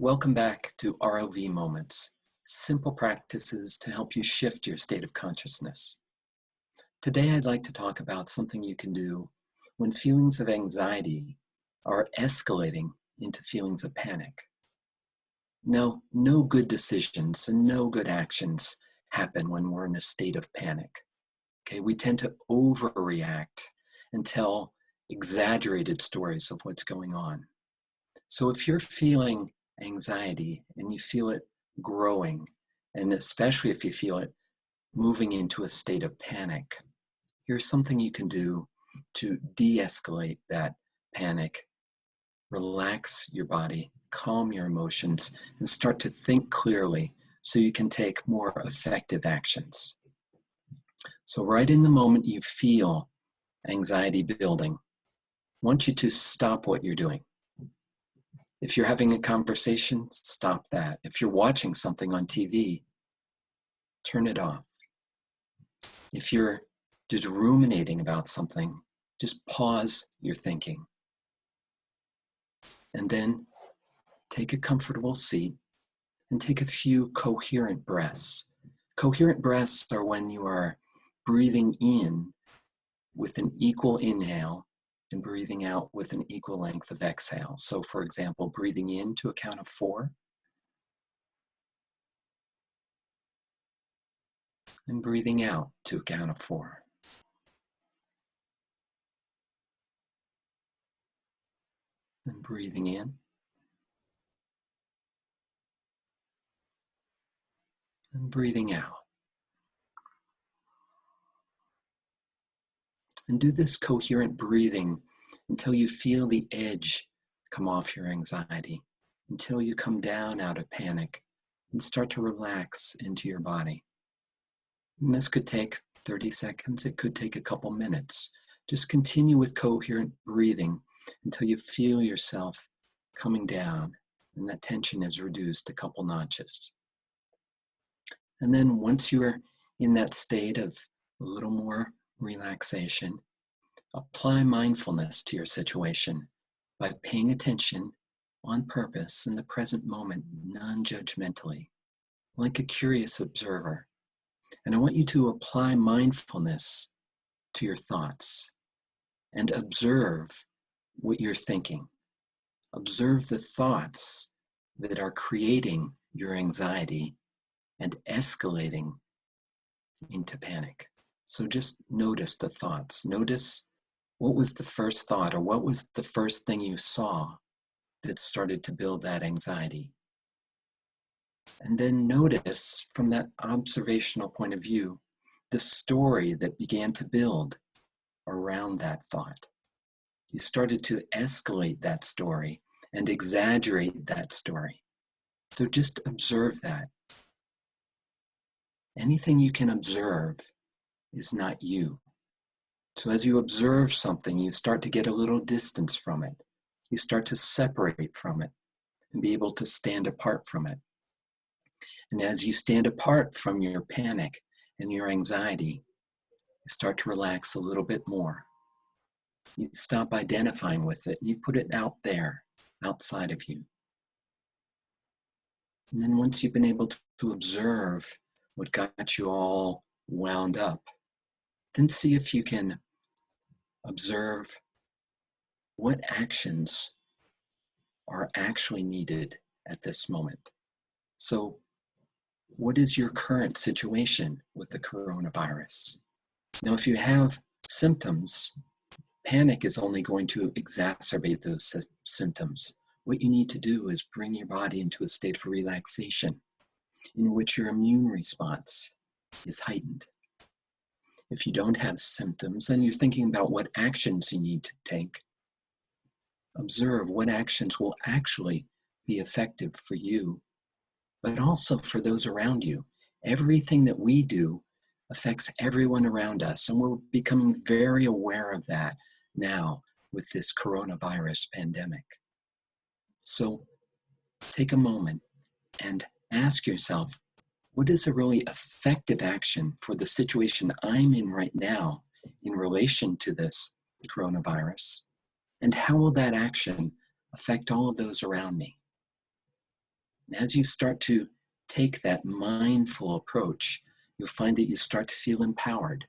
Welcome back to ROV Moments, simple practices to help you shift your state of consciousness. Today I'd like to talk about something you can do when feelings of anxiety are escalating into feelings of panic. Now, no good decisions and no good actions happen when we're in a state of panic. Okay, we tend to overreact and tell exaggerated stories of what's going on. So if you're feeling anxiety and you feel it growing, and especially if you feel it moving into a state of panic, here's something you can do to de-escalate that panic, relax your body, calm your emotions, and start to think clearly so you can take more effective actions. So right in the moment you feel anxiety building, I want you to stop what you're doing. If you're having a conversation, stop that. If you're watching something on TV, turn it off. If you're just ruminating about something, just pause your thinking. And then take a comfortable seat and take a few coherent breaths. Coherent breaths are when you are breathing in with an equal inhale and breathing out with an equal length of exhale. So for example, breathing in to a count of 4 and breathing out to a count of 4. And breathing in and breathing out. And do this coherent breathing until you feel the edge come off your anxiety, until you come down out of panic and start to relax into your body. And this could take 30 seconds, it could take a couple minutes. Just continue with coherent breathing until you feel yourself coming down and that tension is reduced a couple notches. And then once you're in that state of a little more relaxation, apply mindfulness to your situation by paying attention on purpose in the present moment, non-judgmentally, like a curious observer. And I want you to apply mindfulness to your thoughts and observe what you're thinking. Observe the thoughts that are creating your anxiety and escalating into panic. So just notice the thoughts. Notice what was the first thought or what was the first thing you saw that started to build that anxiety. And then notice from that observational point of view, the story that began to build around that thought. You started to escalate that story and exaggerate that story. So just observe that. Anything you can observe is not you. So as you observe something, you start to get a little distance from it. You start to separate from it and be able to stand apart from it. And as you stand apart from your panic and your anxiety, you start to relax a little bit more. You stop identifying with it. You put it out there, outside of you. And then once you've been able to observe what got you all wound up, then see if you can observe what actions are actually needed at this moment. So what is your current situation with the coronavirus? Now, if you have symptoms, panic is only going to exacerbate those symptoms. What you need to do is bring your body into a state of relaxation in which your immune response is heightened. If you don't have symptoms, then you're thinking about what actions you need to take. Observe what actions will actually be effective for you, but also for those around you. Everything that we do affects everyone around us, and we're becoming very aware of that now with this coronavirus pandemic. So take a moment and ask yourself, what is a really effective action for the situation I'm in right now in relation to this coronavirus? And how will that action affect all of those around me? And as you start to take that mindful approach, you'll find that you start to feel empowered.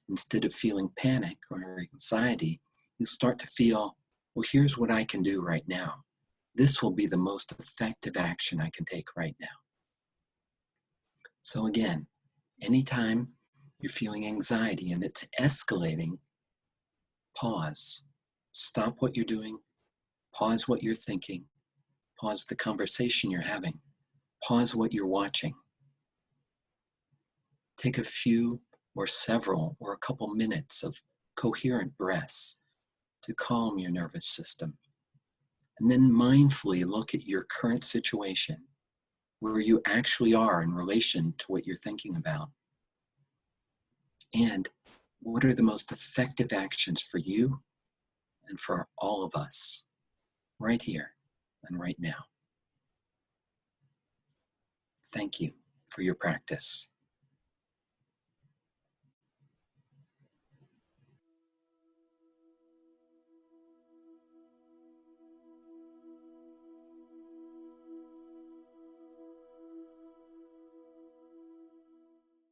Instead of feeling panic or anxiety, you start to feel, well, here's what I can do right now. This will be the most effective action I can take right now. So again, anytime you're feeling anxiety and it's escalating, pause. Stop what you're doing. Pause what you're thinking. Pause the conversation you're having. Pause what you're watching. Take a few or several or a couple minutes of coherent breaths to calm your nervous system. And then mindfully look at your current situation, where you actually are in relation to what you're thinking about. And what are the most effective actions for you and for all of us right here and right now? Thank you for your practice.